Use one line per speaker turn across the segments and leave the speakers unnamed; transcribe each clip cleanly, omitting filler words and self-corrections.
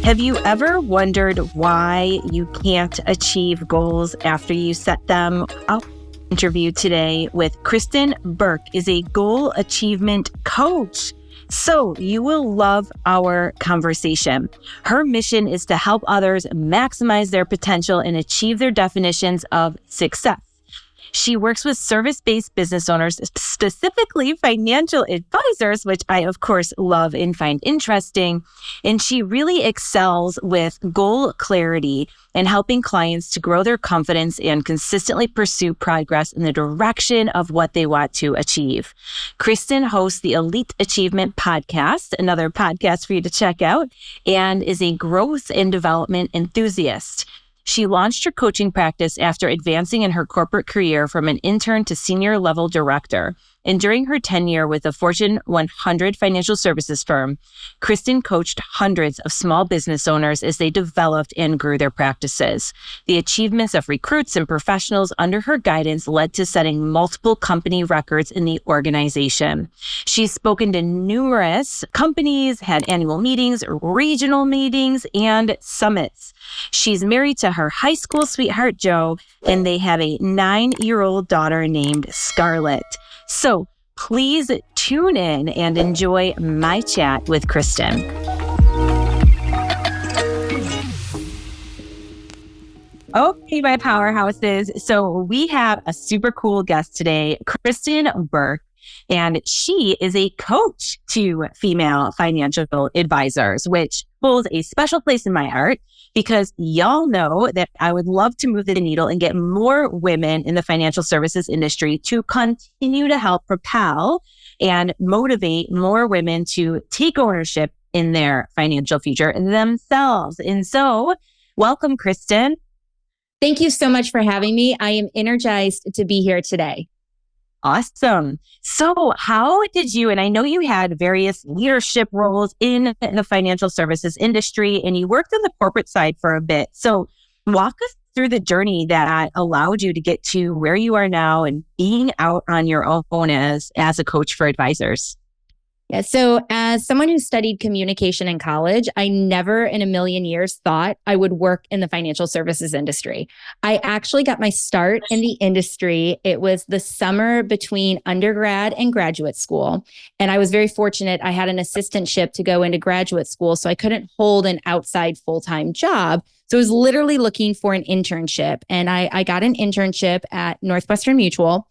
Have you ever wondered why you can't achieve goals after you set them? Our interview today with Kristin Burke is a goal achievement coach. So you will love our conversation. Her mission is to help others maximize their potential and achieve their definitions of success. She works with service-based business owners, specifically financial advisors, which I, of course, love and find interesting. And she really excels with goal clarity and helping clients to grow their confidence and consistently pursue progress in the direction of what they want to achieve. Kristin hosts the Elite Achievement Podcast, another podcast for you to check out, and is a growth and development enthusiast. She launched her coaching practice after advancing in her corporate career from an intern to senior level director. And during her tenure with a Fortune 100 financial services firm, Kristin coached hundreds of small business owners as they developed and grew their practices. The achievements of recruits and professionals under her guidance led to setting multiple company records in the organization. She's spoken to numerous companies, had annual meetings, regional meetings, and summits. She's married to her high school sweetheart, Joe, and they have a 9-year-old daughter named Scarlett. So please tune in and enjoy my chat with Kristin. Okay, my powerhouses. So we have a super cool guest today, Kristin Burke, and she is a coach to female financial advisors, which holds a special place in my heart because y'all know that I would love to move the needle and get more women in the financial services industry to continue to help propel and motivate more women to take ownership in their financial future themselves. And so, welcome, Kristin.
Thank you so much for having me. I am energized to be here today.
Awesome. So how did you, and I know you had various leadership roles in the financial services industry and you worked on the corporate side for a bit. So walk us through the journey that allowed you to get to where you are now and being out on your own as a coach for advisors.
Yeah. So as someone who studied communication in college, I never in a million years thought I would work in the financial services industry. I actually got my start in the industry. It was the summer between undergrad and graduate school. And I was very fortunate. I had an assistantship to go into graduate school, so I couldn't hold an outside full-time job. So I was literally looking for an internship. And I got an internship at Northwestern Mutual.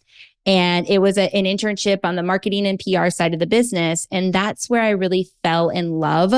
And it was an internship on the marketing and PR side of the business. And that's where I really fell in love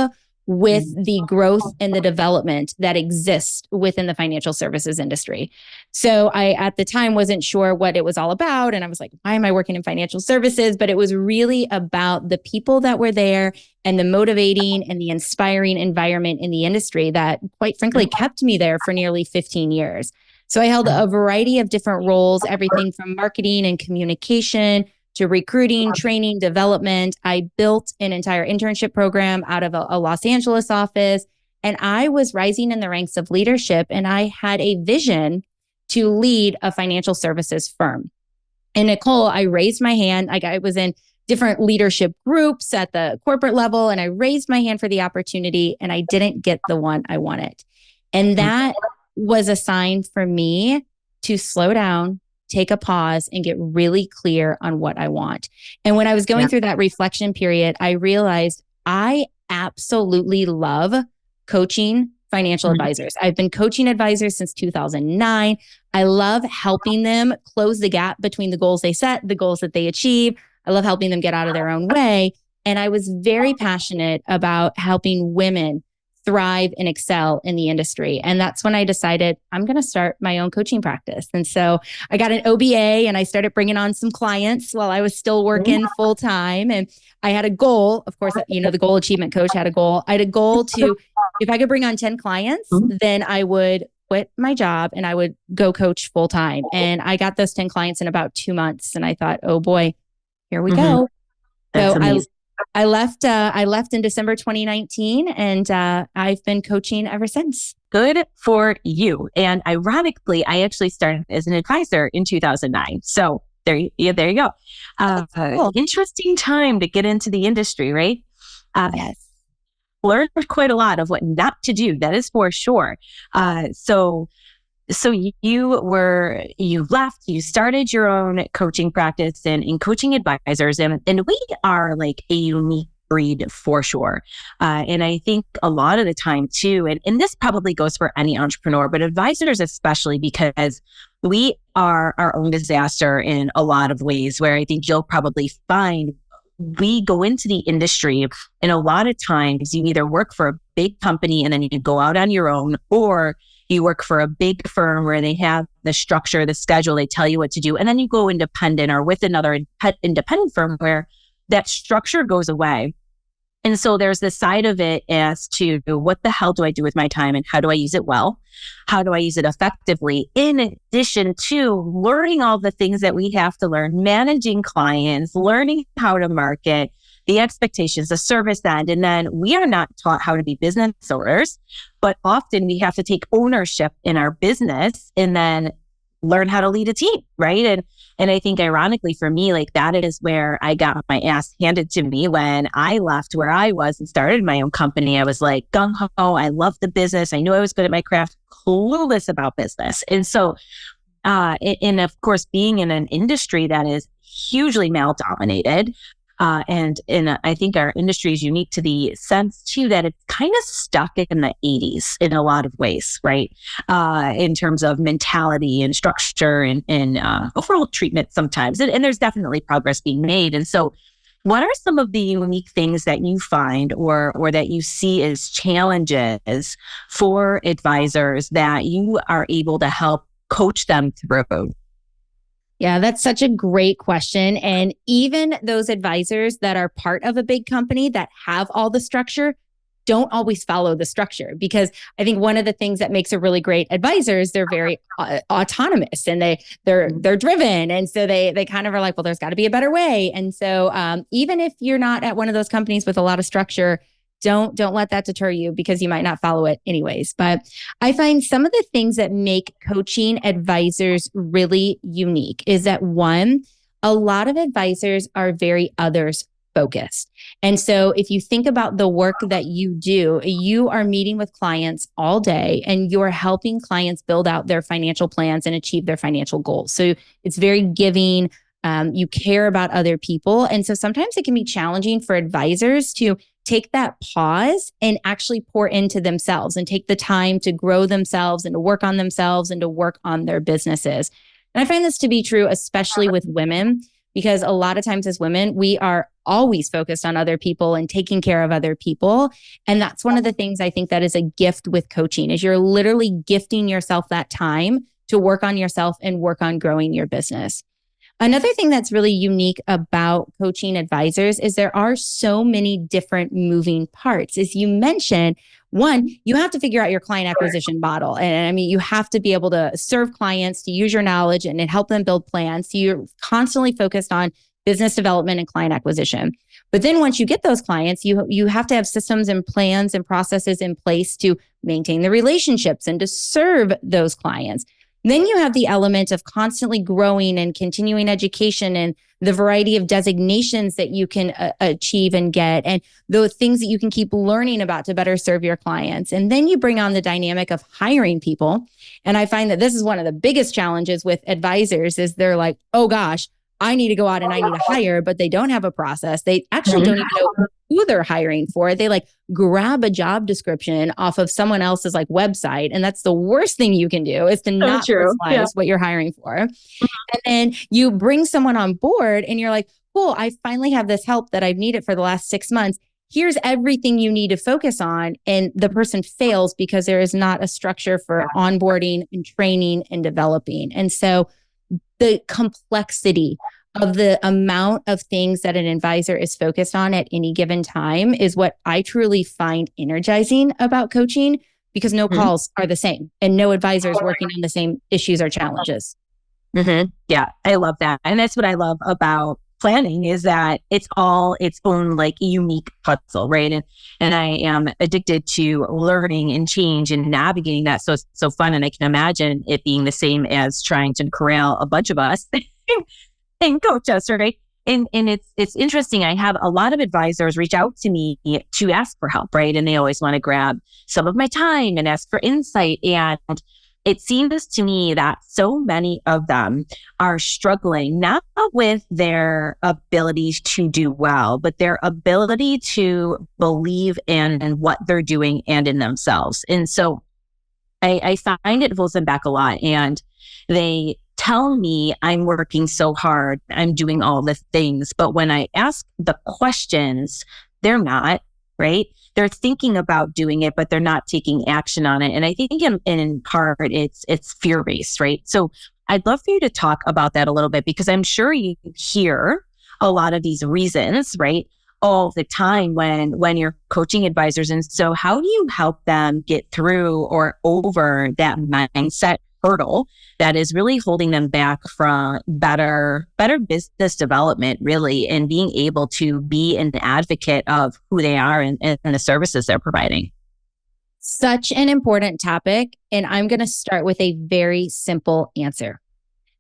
with the growth and the development that exists within the financial services industry. So I, at the time, wasn't sure what it was all about. And I was like, why am I working in financial services? But it was really about the people that were there and the motivating and the inspiring environment in the industry that, quite frankly, kept me there for nearly 15 years. So I held a variety of different roles, everything from marketing and communication to recruiting, training, development. I built an entire internship program out of a Los Angeles office, and I was rising in the ranks of leadership, and I had a vision to lead a financial services firm. And Nicole, I raised my hand. I was in different leadership groups at the corporate level, and I raised my hand for the opportunity, and I didn't get the one I wanted. And that was a sign for me to slow down, take a pause, and get really clear on what I want. And when I was going through that reflection period, I realized I absolutely love coaching financial advisors. I've been coaching advisors since 2009. I love helping them close the gap between the goals they set, the goals that they achieve. I love helping them get out of their own way. And I was very passionate about helping women thrive and excel in the industry. And that's when I decided I'm going to start my own coaching practice. And so I got an OBA and I started bringing on some clients while I was still working full time. And I had a goal, of course, you know, the goal achievement coach had a goal. I had a goal to, if I could bring on 10 clients, then I would quit my job and I would go coach full time. And I got those 10 clients in about 2 months. And I thought, oh boy, here we go.
That's
so
amazing.
I left in December 2019, and I've been coaching ever since.
Good for you. And ironically, I actually started as an advisor in 2009. So there you go.
Cool.
Interesting time to get into the industry, right?
Yes.
learned quite a lot of what not to do. That is for sure. So you left, you started your own coaching practice and coaching advisors, and we are like a unique breed for sure. And I think a lot of the time too, and this probably goes for any entrepreneur, but advisors especially, because we are our own disaster in a lot of ways, where I think you'll probably find we go into the industry, and a lot of times you either work for a big company and then you go out on your own, or you work for a big firm where they have the structure, the schedule, they tell you what to do. And then you go independent or with another independent firm where that structure goes away. And so there's this side of it as to what the hell do I do with my time and how do I use it well? How do I use it effectively? In addition to learning all the things that we have to learn, managing clients, learning how to market, the expectations, the service end. And then we are not taught how to be business owners, but often we have to take ownership in our business and then learn how to lead a team, right? And I think ironically for me, like that is where I got my ass handed to me when I left where I was and started my own company. I was like gung-ho, I love the business. I knew I was good at my craft, clueless about business. And so, and of course, being in an industry that is hugely male dominated, and I think our industry is unique to the sense too that it's kind of stuck in the 80s in a lot of ways, right? In terms of mentality and structure and overall treatment sometimes. And there's definitely progress being made. And so what are some of the unique things that you find or that you see as challenges for advisors that you are able to help coach them through?
Yeah, that's such a great question. And even those advisors that are part of a big company that have all the structure don't always follow the structure, because I think one of the things that makes a really great advisor is they're very autonomous and they're driven. And so they kind of are like, well, there's got to be a better way. And so even if you're not at one of those companies with a lot of structure, don't let that deter you, because you might not follow it anyways. But I find some of the things that make coaching advisors really unique is that, one, a lot of advisors are very others focused. And so if you think about the work that you do, you are meeting with clients all day and you're helping clients build out their financial plans and achieve their financial goals. So it's very giving. You care about other people. And so sometimes it can be challenging for advisors to take that pause and actually pour into themselves and take the time to grow themselves and to work on themselves and to work on their businesses. And I find this to be true, especially with women, because a lot of times as women, we are always focused on other people and taking care of other people. And that's one of the things I think that is a gift with coaching, is you're literally gifting yourself that time to work on yourself and work on growing your business. Another thing that's really unique about coaching advisors is there are so many different moving parts. As you mentioned, one, you have to figure out your client acquisition model. And I mean, you have to be able to serve clients, to use your knowledge and help them build plans. So you're constantly focused on business development and client acquisition. But then once you get those clients, you have to have systems and plans and processes in place to maintain the relationships and to serve those clients. Then you have the element of constantly growing and continuing education and the variety of designations that you can achieve and get, and those things that you can keep learning about to better serve your clients. And then you bring on the dynamic of hiring people. And I find that this is one of the biggest challenges with advisors is they're like, oh gosh, I need to go out and I need to hire, but they don't have a process. They actually don't even know who they're hiring for. They like grab a job description off of someone else's like website. And that's the worst thing you can do, is to not personalize what you're hiring for. And then you bring someone on board and you're like, cool, I finally have this help that I've needed for the last 6 months. Here's everything you need to focus on. And the person fails because there is not a structure for onboarding and training and developing. And so the complexity of the amount of things that an advisor is focused on at any given time is what I truly find energizing about coaching, because no calls are the same and no advisor is working on the same issues or challenges.
Yeah, I love that. And that's what I love about planning, is that it's all its own like unique puzzle, right? And I am addicted to learning and change and navigating that. So it's so fun. And I can imagine it being the same as trying to corral a bunch of us and coach us, right? And it's interesting. I have a lot of advisors reach out to me to ask for help, right? And they always want to grab some of my time and ask for insight. And it seems to me that so many of them are struggling, not with their abilities to do well, but their ability to believe in what they're doing and in themselves. And so I find it holds them back a lot. And they tell me I'm working so hard, I'm doing all the things. But when I ask the questions, they're not, right? They're thinking about doing it, but they're not taking action on it. And I think in part, it's fear-based, right? So I'd love for you to talk about that a little bit, because I'm sure you hear a lot of these reasons, right? All the time when you're coaching advisors. And so how do you help them get through or over that mindset hurdle that is really holding them back from better business development, really, and being able to be an advocate of who they are and the services they're providing?
Such an important topic. And I'm going to start with a very simple answer.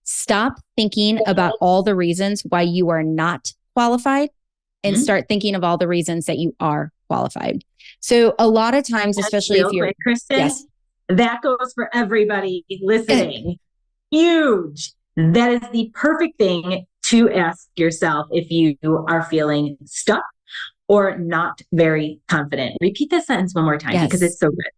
Stop thinking about all the reasons why you are not qualified and start thinking of all the reasons that you are qualified. So a lot of times, especially if you're,
Kristin,
yes,
that goes for everybody listening. Huge. That is the perfect thing to ask yourself if you are feeling stuck or not very confident. Repeat this sentence one more time, because it's so good.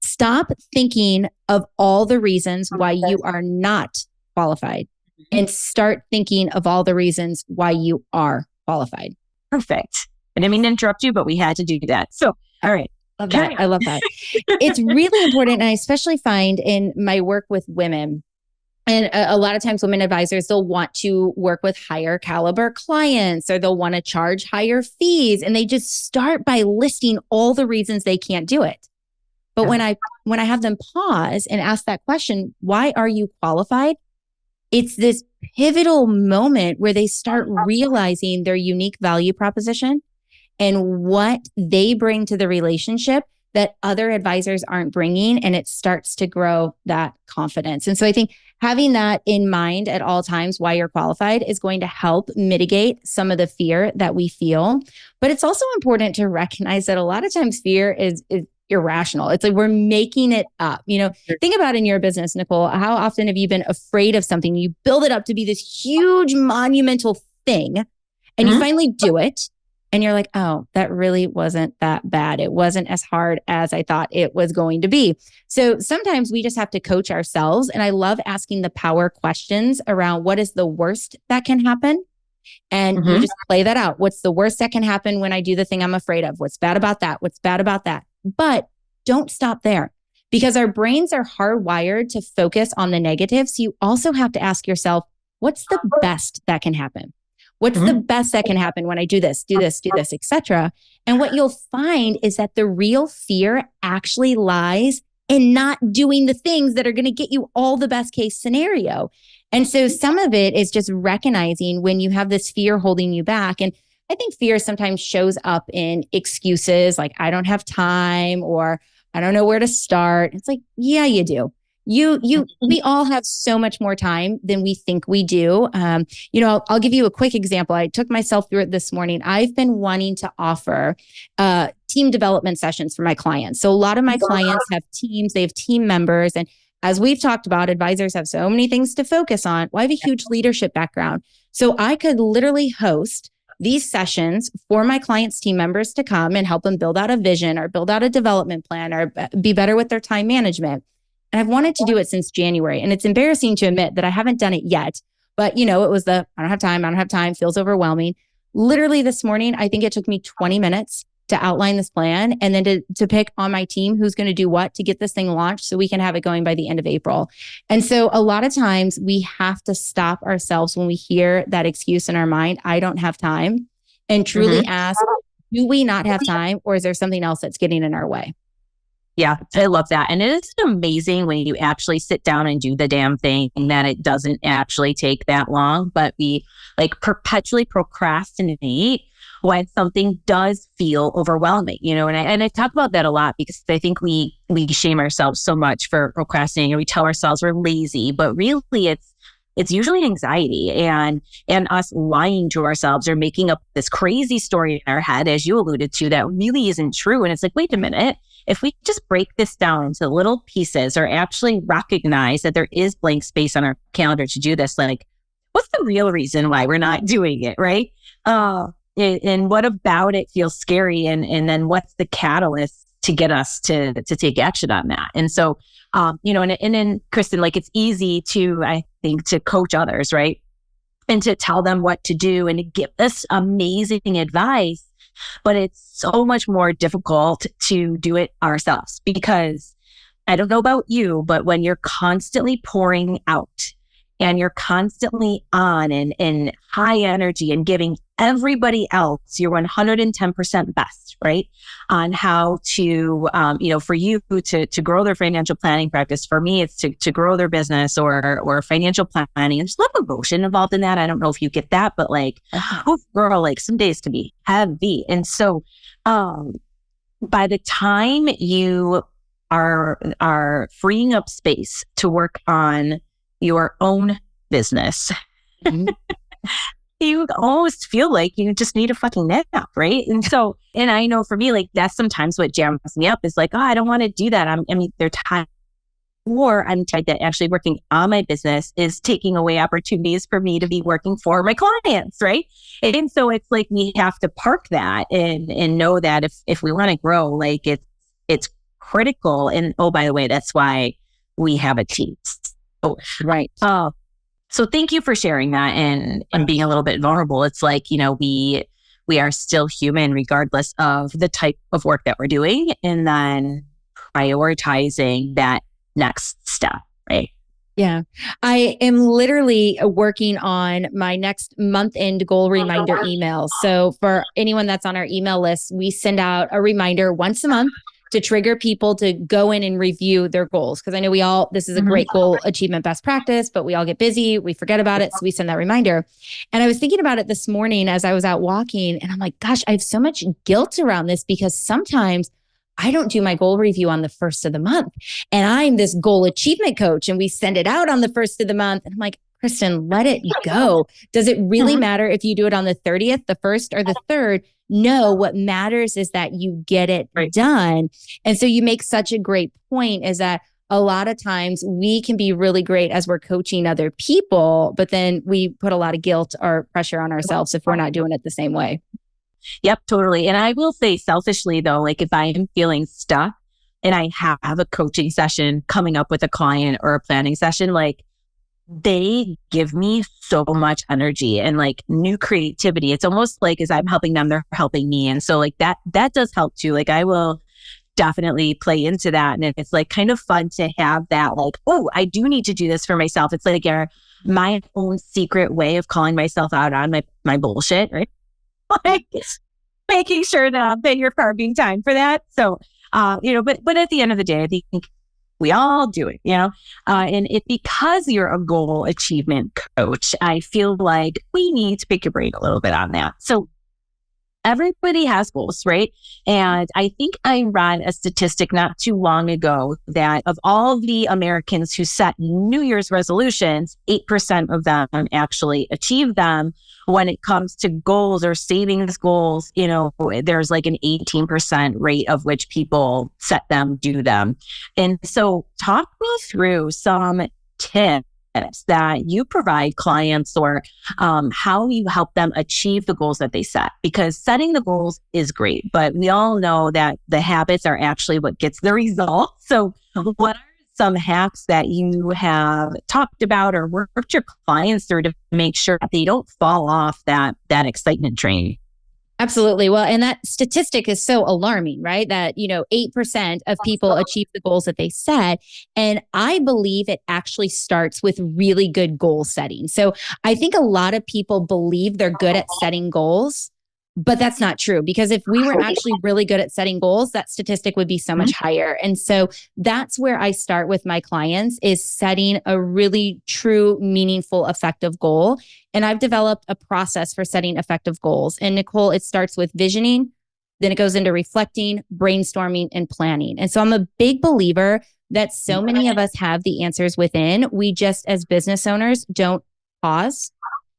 Stop thinking of all the reasons why you are not qualified and start thinking of all the reasons why you are qualified.
Perfect. I didn't mean to interrupt you, but we had to do that. So, all right.
Love that. I love that. It's really important. And I especially find in my work with women, and a lot of times women advisors, they'll want to work with higher caliber clients, or they'll want to charge higher fees. And they just start by listing all the reasons they can't do it. But when I have them pause and ask that question, why are you qualified? It's this pivotal moment where they start realizing their unique value proposition and what they bring to the relationship that other advisors aren't bringing. And it starts to grow that confidence. And so I think having that in mind at all times, why you're qualified, is going to help mitigate some of the fear that we feel. But it's also important to recognize that a lot of times fear is irrational. It's like we're making it up. Think about in your business, Nicole, how often have you been afraid of something? You build it up to be this huge monumental thing, and you finally do it. And you're like, oh, that really wasn't that bad. It wasn't as hard as I thought it was going to be. So sometimes we just have to coach ourselves. And I love asking the power questions around what is the worst that can happen. And you just play that out. What's the worst that can happen when I do the thing I'm afraid of? What's bad about that? What's bad about that? But don't stop there, because our brains are hardwired to focus on the negative. So you also have to ask yourself, what's the best that can happen? What's the best that can happen when I do this, etc. And what you'll find is that the real fear actually lies in not doing the things that are going to get you all the best case scenario. And so some of it is just recognizing when you have this fear holding you back. And I think fear sometimes shows up in excuses like, I don't have time, or I don't know where to start. It's like, yeah, you do. We all have so much more time than we think we do. I'll give you a quick example. I took myself through it this morning. I've been wanting to offer team development sessions for my clients. So a lot of my clients have teams, they have team members. And as we've talked about, advisors have so many things to focus on. Well, I have a huge leadership background. So I could literally host these sessions for my clients' team members to come and help them build out a vision or build out a development plan or be better with their time management. And I've wanted to do it since January. And it's embarrassing to admit that I haven't done it yet. But, it was I don't have time, feels overwhelming. Literally this morning, I think it took me 20 minutes to outline this plan and then to pick on my team who's going to do what to get this thing launched so we can have it going by the end of April. And so a lot of times we have to stop ourselves when we hear that excuse in our mind, I don't have time, and truly ask, do we not have time, or is there something else that's getting in our way?
Yeah, I love that. And it is amazing when you actually sit down and do the damn thing, and that it doesn't actually take that long, but we perpetually procrastinate when something does feel overwhelming, and I talk about that a lot, because I think we shame ourselves so much for procrastinating, or we tell ourselves we're lazy, but really it's usually anxiety and us lying to ourselves or making up this crazy story in our head, as you alluded to, that really isn't true. And it's like, wait a minute, if we just break this down into little pieces or actually recognize that there is blank space on our calendar to do this, like, what's the real reason why we're not doing it, right? And what about it feels scary? And then what's the catalyst to get us to take action on that? And so, and then Kristin, like, it's easy to, I think, to coach others, right? And to tell them what to do and to give us amazing advice. But it's so much more difficult to do it ourselves, because I don't know about you, but when you're constantly pouring out and you're constantly on and high energy and giving everybody else your 110% best, right? On how to, for you to grow their financial planning practice. For me, it's to grow their business or financial planning. There's a lot of emotion involved in that. I don't know if you get that, but like, oh, girl, like some days can be heavy. And so, by the time you are freeing up space to work on your own business, you almost feel like you just need a fucking nap, right? And so, and I know for me, like, that's sometimes what jams me up is like, oh, I don't want to do that. They're tired. Or I'm tired that actually working on my business is taking away opportunities for me to be working for my clients, right? And so it's like we have to park that and know that if we want to grow, like it's critical. And oh, by the way, that's why we have a team. Oh,
right.
So thank you for sharing that and being a little bit vulnerable. It's like, we are still human regardless of the type of work that we're doing, and then prioritizing that next step, right?
Yeah. I am literally working on my next month-end goal reminder email. So for anyone that's on our email list, we send out a reminder once a month to trigger people to go in and review their goals. Because I know this is a great goal achievement best practice, but we all get busy, we forget about it. So we send that reminder. And I was thinking about it this morning as I was out walking, and I'm like, gosh, I have so much guilt around this, because sometimes I don't do my goal review on the first of the month. And I'm this goal achievement coach, and we send it out on the first of the month. And I'm like, Kristin, let it go. Does it really matter if you do it on the 30th, the 1st, or the 3rd? No, what matters is that you get it done. And so you make such a great point, is that a lot of times we can be really great as we're coaching other people, but then we put a lot of guilt or pressure on ourselves if we're not doing it the same way.
Yep, totally. And I will say selfishly though, like if I am feeling stuck and I have a coaching session coming up with a client or a planning session, like they give me so much energy and like new creativity. It's almost like as I'm helping them, they're helping me. And so like that does help too. Like I will definitely play into that. And it's like kind of fun to have that, like, oh, I do need to do this for myself. It's like my own secret way of calling myself out on my bullshit, right? Like making sure that I'm paying your carving time for that. So, but at the end of the day, I think we all do it, and because you're a goal achievement coach, I feel like we need to pick your brain a little bit on that. So everybody has goals, right? And I think I read a statistic not too long ago that of all the Americans who set New Year's resolutions, 8% of them actually achieve them. When it comes to goals or savings goals, there's like an 18% rate of which people set them, do them. And so talk me through some tips that you provide clients, or how you help them achieve the goals that they set. Because setting the goals is great, but we all know that the habits are actually what gets the result. So what are some hacks that you have talked about or worked your clients through to make sure that they don't fall off that excitement train?
Absolutely. Well, and that statistic is so alarming, right? That, 8% of people achieve the goals that they set. And I believe it actually starts with really good goal setting. So I think a lot of people believe they're good at setting goals, but that's not true, because if we were actually really good at setting goals, that statistic would be so much higher. And so that's where I start with my clients, is setting a really true, meaningful, effective goal. And I've developed a process for setting effective goals. And Nicole, it starts with visioning, then it goes into reflecting, brainstorming, and planning. And so I'm a big believer that so many of us have the answers within. We just, as business owners, don't pause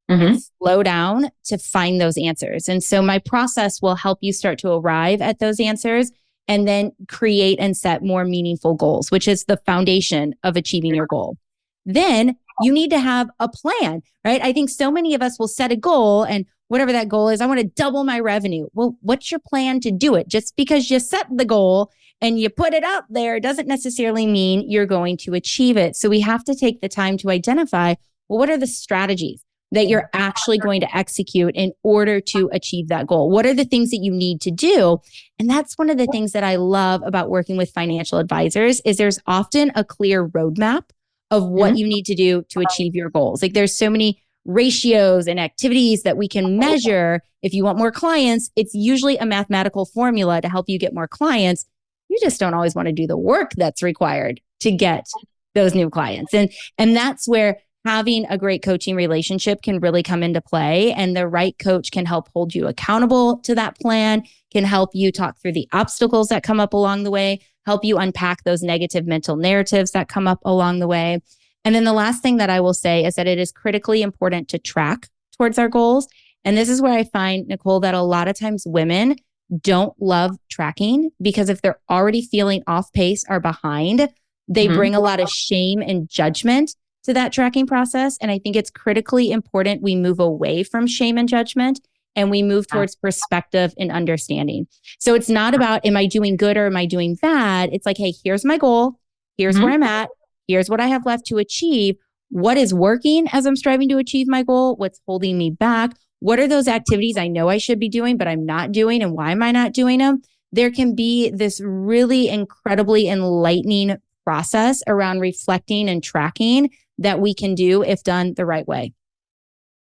Mm-hmm.
and slow down to find those answers. And so my process will help you start to arrive at those answers and then create and set more meaningful goals, which is the foundation of achieving your goal. Then you need to have a plan, right? I think so many of us will set a goal, and whatever that goal is, I want to double my revenue. Well, what's your plan to do it? Just because you set the goal and you put it out there doesn't necessarily mean you're going to achieve it. So we have to take the time to identify, well, what are the strategies that you're actually going to execute in order to achieve that goal? What are the things that you need to do? And that's one of the things that I love about working with financial advisors is there's often a clear roadmap of what you need to do to achieve your goals. Like there's so many ratios and activities that we can measure. If you want more clients, it's usually a mathematical formula to help you get more clients. You just don't always want to do the work that's required to get those new clients. And that's where having a great coaching relationship can really come into play. And the right coach can help hold you accountable to that plan, can help you talk through the obstacles that come up along the way, help you unpack those negative mental narratives that come up along the way. And then the last thing that I will say is that it is critically important to track towards our goals. And this is where I find, Nicole, that a lot of times women don't love tracking because if they're already feeling off pace or behind, they bring a lot of shame and judgment to that tracking process. And I think it's critically important we move away from shame and judgment and we move towards perspective and understanding. So it's not about, am I doing good or am I doing bad? It's like, hey, here's my goal. Here's where I'm at. Here's what I have left to achieve. What is working as I'm striving to achieve my goal? What's holding me back? What are those activities I know I should be doing, but I'm not doing? And why am I not doing them? There can be this really incredibly enlightening process around reflecting and tracking that we can do if done the right way.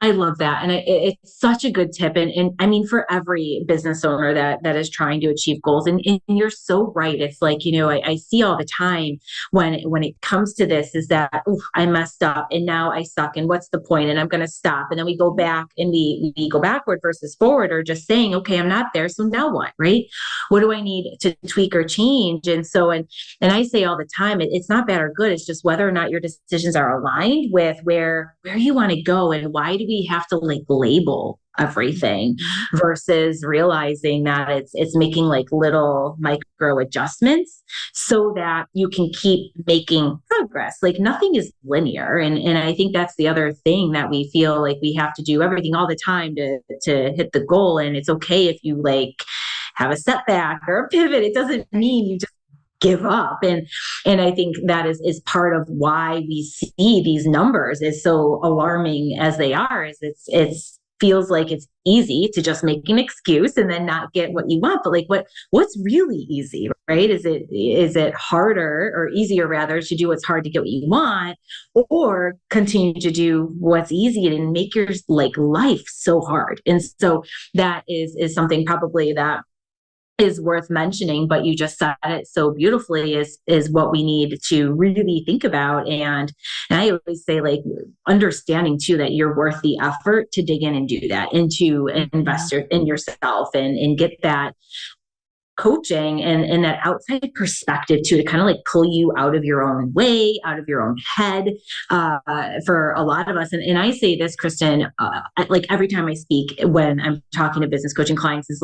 I love that. And it's such a good tip. And I mean, for every business owner that is trying to achieve goals, and you're so right. It's like, I see all the time when it comes to this is that, I messed up and now I suck. And what's the point? And I'm going to stop. And then we go back and we go backward versus forward, or just saying, okay, I'm not there. So now what, right? What do I need to tweak or change? And so, and I say all the time, it's not bad or good. It's just whether or not your decisions are aligned with where you want to go and why do we have to label everything versus realizing that it's making little micro adjustments so that you can keep making progress. Nothing is linear. And I think that's the other thing that we feel like we have to do everything all the time to hit the goal. And it's okay if you have a setback or a pivot. It doesn't mean you just give up. And I think that is part of why we see these numbers is so alarming as they are, is it's feels like it's easy to just make an excuse and then not get what you want. But what's really easy, right? Is it harder or easier rather to do what's hard to get what you want, or continue to do what's easy and make your life so hard? And so that is something probably that is worth mentioning, but you just said it so beautifully is what we need to really think about. And I always say understanding too, that you're worth the effort to dig in and do that and to invest in yourself and get that coaching and that outside perspective too, to kind of pull you out of your own way, out of your own head, for a lot of us. And I say this, Kristin, every time I speak, when I'm talking to business coaching clients, is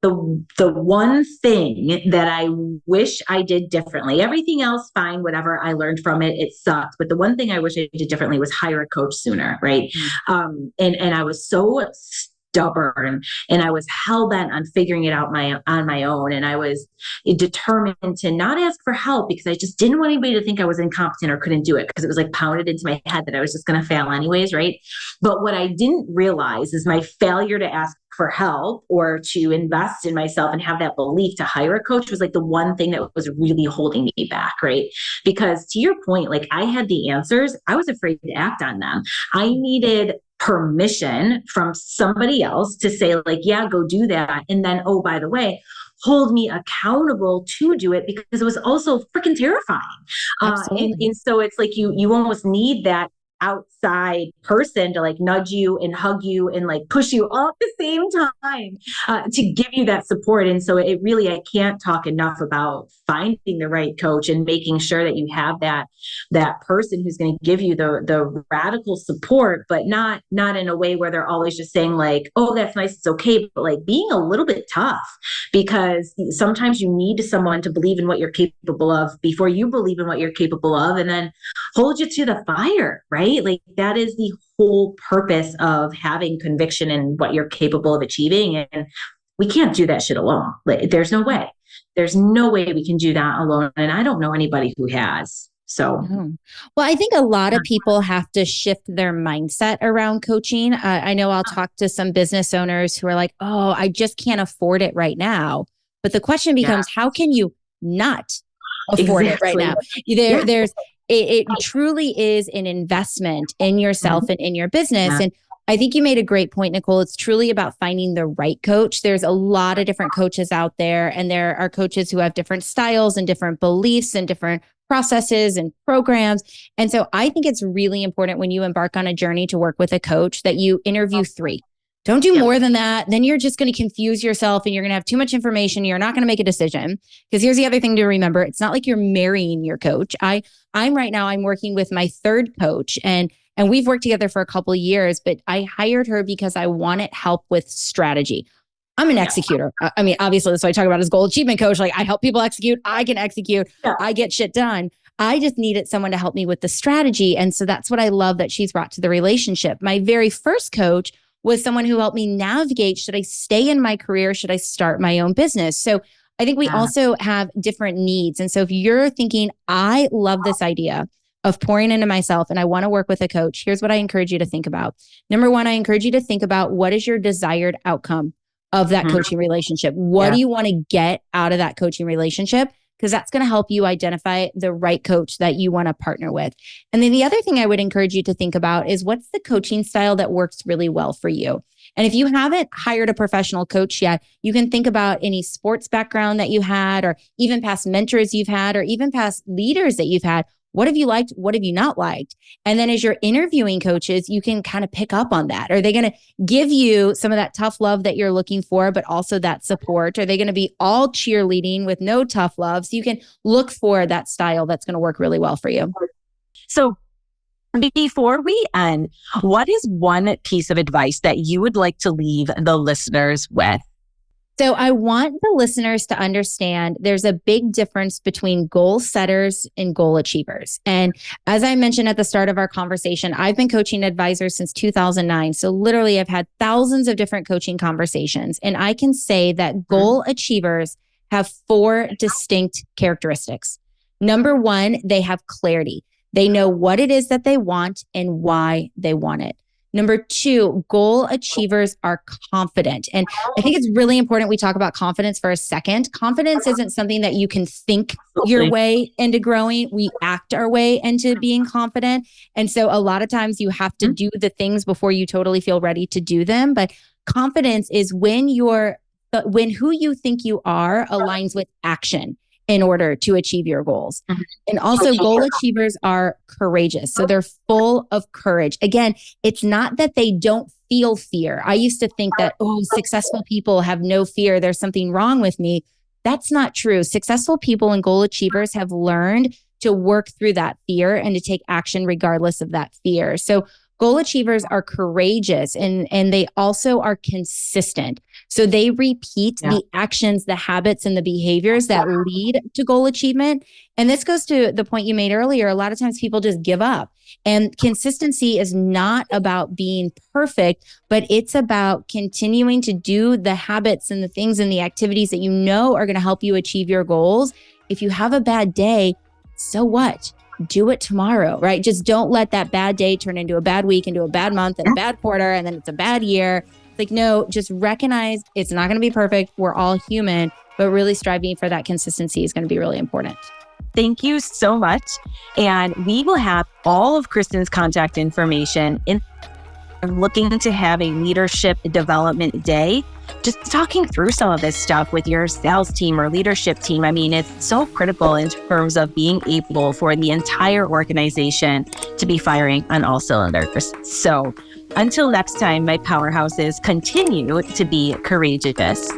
the one thing that I wish I did differently, everything else, fine, whatever I learned from it, it sucked. But the one thing I wish I did differently was hire a coach sooner. Right. And I was so stubborn and I was hell bent on figuring it out on my own. And I was determined to not ask for help because I just didn't want anybody to think I was incompetent or couldn't do it, because it was pounded into my head that I was just going to fail anyways. Right. But what I didn't realize is my failure to ask for help or to invest in myself and have that belief to hire a coach was the one thing that was really holding me back. Right. Because to your point, I had the answers. I was afraid to act on them. I needed permission from somebody else to say yeah, go do that. And then, oh, by the way, hold me accountable to do it, because it was also freaking terrifying. And so it's you almost need that outside person to like nudge you and hug you and like push you all at the same time, to give you that support. And so it really, I can't talk enough about finding the right coach and making sure that you have that person who's going to give you the radical support, but not in a way where they're always just saying like, oh, that's nice, it's okay, but like being a little bit tough, because sometimes you need someone to believe in what you're capable of before you believe in what you're capable of, and then hold you to the fire, right? Like that is the whole purpose of having conviction in what you're capable of achieving. And we can't do that shit alone. Like, there's no way we can do that alone. And I don't know anybody who has. So,
well, I think a lot of people have to shift their mindset around coaching. I know I'll talk to some business owners who are like, oh, I just can't afford it right now. But the question becomes, how can you not afford it right now? It truly is an investment in yourself and in your business. And I think you made a great point, Nicole. It's truly about finding the right coach. There's a lot of different coaches out there, and there are coaches who have different styles and different beliefs and different processes and programs. And so I think it's really important when you embark on a journey to work with a coach that you interview 3. Don't do more than that. Then you're just going to confuse yourself and you're going to have too much information. You're not going to make a decision. Because here's the other thing to remember. It's not like you're marrying your coach. I'm right now, I'm working with my 3rd coach, and we've worked together for a couple of years, but I hired her because I wanted help with strategy. I'm an executor. I mean, obviously that's what I talk about as goal achievement coach. Like I help people execute. I can execute. I get shit done. I just needed someone to help me with the strategy. And so that's what I love that she's brought to the relationship. My very first coach was someone who helped me navigate, should I stay in my career? Should I start my own business? So I think we also have different needs. And so if you're thinking, I love this idea of pouring into myself and I want to work with a coach, here's what I encourage you to think about. Number 1, I encourage you to think about what is your desired outcome of that coaching relationship. What do you want to get out of that coaching relationship? Because that's going to help you identify the right coach that you want to partner with. And then the other thing I would encourage you to think about is what's the coaching style that works really well for you? And if you haven't hired a professional coach yet, you can think about any sports background that you had, or even past mentors you've had, or even past leaders that you've had. What have you liked? What have you not liked? And then as you're interviewing coaches, you can kind of pick up on that. Are they going to give you some of that tough love that you're looking for, but also that support? Are they going to be all cheerleading with no tough love? So you can look for that style that's going to work really well for you.
So before we end, what is one piece of advice that you would like to leave the listeners with?
So I want the listeners to understand there's a big difference between goal setters and goal achievers. And as I mentioned at the start of our conversation, I've been coaching advisors since 2009. So literally I've had thousands of different coaching conversations. And I can say that goal achievers have 4 distinct characteristics. Number 1, they have clarity. They know what it is that they want and why they want it. Number 2, goal achievers are confident. And I think it's really important we talk about confidence for a second. Confidence isn't something that you can think your way into growing. We act our way into being confident. And so a lot of times you have to do the things before you totally feel ready to do them. But confidence is when who you think you are aligns with action in order to achieve your goals. And also goal achievers are courageous. So they're full of courage. Again, it's not that they don't feel fear. I used to think that, successful people have no fear. There's something wrong with me. That's not true. Successful people and goal achievers have learned to work through that fear and to take action regardless of that fear. So goal achievers are courageous and they also are consistent. So they repeat the actions, the habits, and the behaviors that lead to goal achievement. And this goes to the point you made earlier. A lot of times people just give up. And consistency is not about being perfect, but it's about continuing to do the habits and the things and the activities that you know are going to help you achieve your goals. If you have a bad day, so what? Do it tomorrow, right? Just don't let that bad day turn into a bad week, into a bad month, and a bad quarter, and then it's a bad year. Like, no, just recognize it's not going to be perfect. We're all human, but really striving for that consistency is going to be really important.
Thank you so much. And we will have all of Kristin's contact information in. I'm looking to have a leadership development day, just talking through some of this stuff with your sales team or leadership team. I mean, it's so critical in terms of being able for the entire organization to be firing on all cylinders. So until next time, my powerhouses, continue to be courageous.